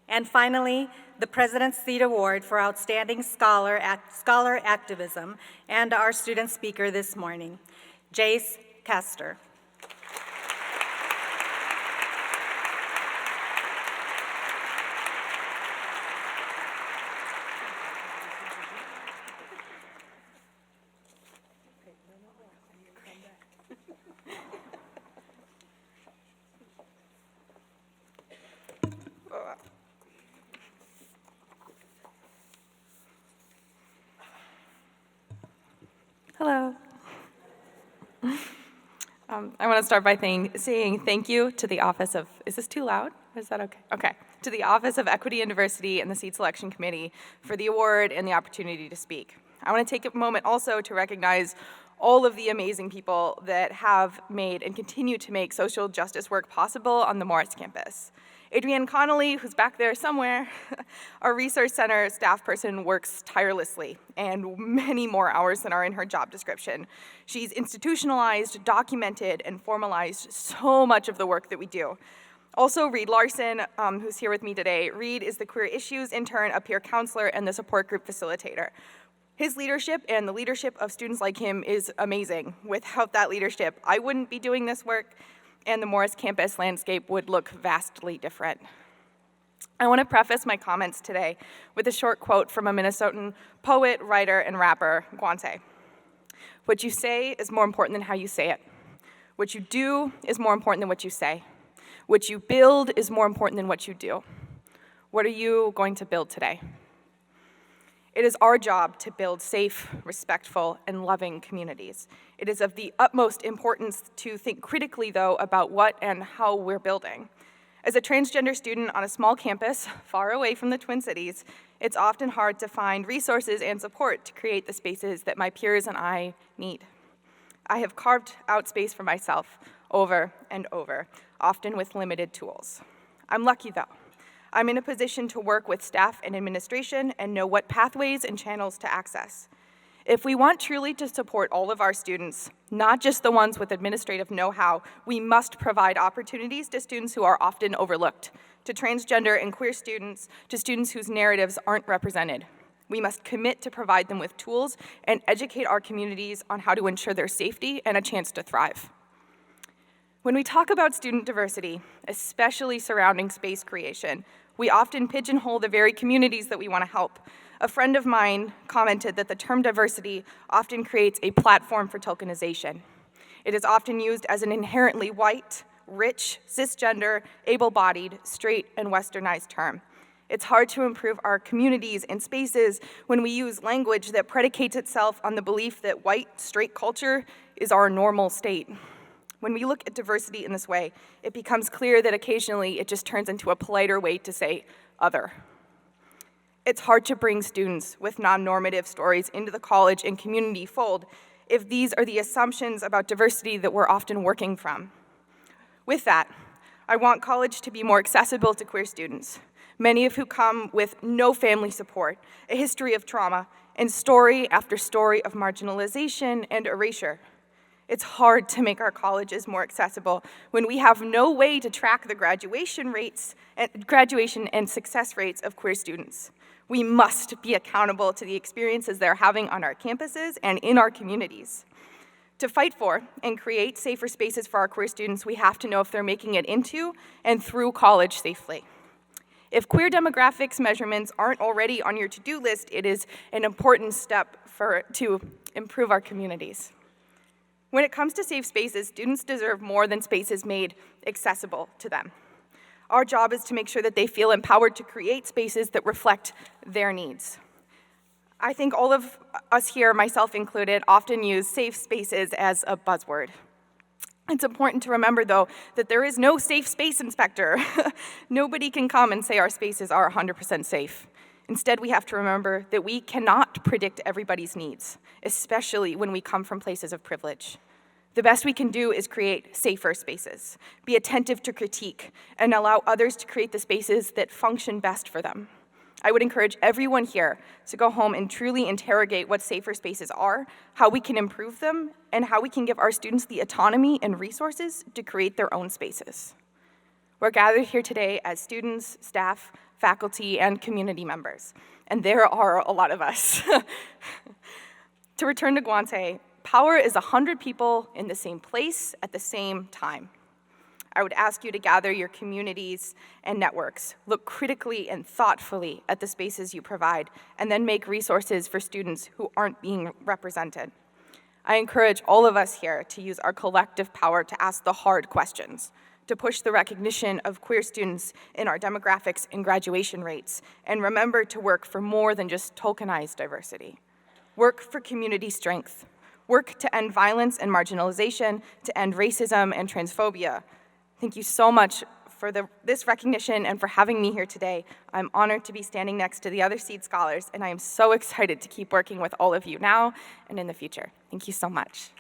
And finally, the President's Seat Award for Outstanding Scholar Activism, and our student speaker this morning, Jayce Koester. Hello. I want to start by saying thank you to the Office of, is this too loud? Is that okay? Okay. To the Office of Equity and Diversity and the Seat Selection Committee for the award and the opportunity to speak. I want to take a moment also to recognize all of the amazing people that have made and continue to make social justice work possible on the Morris campus. Adrienne Connolly, who's back there somewhere, our Resource Center staff person, works tirelessly and many more hours than are in her job description. She's institutionalized, documented, and formalized so much of the work that we do. Also, Reed Larson, who's here with me today. Reed is the Queer Issues intern, a peer counselor, and the support group facilitator. His leadership and the leadership of students like him is amazing. Without that leadership, I wouldn't be doing this work, and the Morris campus landscape would look vastly different. I want to preface my comments today with a short quote from a Minnesotan poet, writer, and rapper, Guante. What you say is more important than how you say it. What you do is more important than what you say. What you build is more important than what you do. What are you going to build today? It is our job to build safe, respectful, and loving communities. It is of the utmost importance to think critically, though, about what and how we're building. As a transgender student on a small campus far away from the Twin Cities, it's often hard to find resources and support to create the spaces that my peers and I need. I have carved out space for myself over and over, often with limited tools. I'm lucky, though. I'm in a position to work with staff and administration and know what pathways and channels to access. If we want truly to support all of our students, not just the ones with administrative know-how, we must provide opportunities to students who are often overlooked, to transgender and queer students, to students whose narratives aren't represented. We must commit to provide them with tools and educate our communities on how to ensure their safety and a chance to thrive. When we talk about student diversity, especially surrounding space creation, we often pigeonhole the very communities that we want to help. A friend of mine commented that the term diversity often creates a platform for tokenization. It is often used as an inherently white, rich, cisgender, able-bodied, straight, and westernized term. It's hard to improve our communities and spaces when we use language that predicates itself on the belief that white, straight culture is our normal state. When we look at diversity in this way, it becomes clear that occasionally it just turns into a politer way to say other. It's hard to bring students with non-normative stories into the college and community fold if these are the assumptions about diversity that we're often working from. With that, I want college to be more accessible to queer students, many of who come with no family support, a history of trauma, and story after story of marginalization and erasure. It's hard to make our colleges more accessible when we have no way to track the graduation and success rates of queer students. We must be accountable to the experiences they're having on our campuses and in our communities. To fight for and create safer spaces for our queer students, we have to know if they're making it into and through college safely. If queer demographics measurements aren't already on your to-do list, it is an important step to improve our communities. When it comes to safe spaces, students deserve more than spaces made accessible to them. Our job is to make sure that they feel empowered to create spaces that reflect their needs. I think all of us here, myself included, often use safe spaces as a buzzword. It's important to remember, though, that there is no safe space inspector. Nobody can come and say our spaces are 100% safe. Instead, we have to remember that we cannot predict everybody's needs, especially when we come from places of privilege. The best we can do is create safer spaces, be attentive to critique, and allow others to create the spaces that function best for them. I would encourage everyone here to go home and truly interrogate what safer spaces are, how we can improve them, and how we can give our students the autonomy and resources to create their own spaces. We're gathered here today as students, staff, faculty, and community members, and there are a lot of us. To return to Guante, power is 100 people in the same place at the same time. I would ask you to gather your communities and networks, look critically and thoughtfully at the spaces you provide, and then make resources for students who aren't being represented. I encourage all of us here to use our collective power to ask the hard questions, to push the recognition of queer students in our demographics and graduation rates, and remember to work for more than just tokenized diversity. Work for community strength. Work to end violence and marginalization, to end racism and transphobia. Thank you so much for this recognition and for having me here today. I'm honored to be standing next to the other Seed Scholars, and I am so excited to keep working with all of you now and in the future. Thank you so much.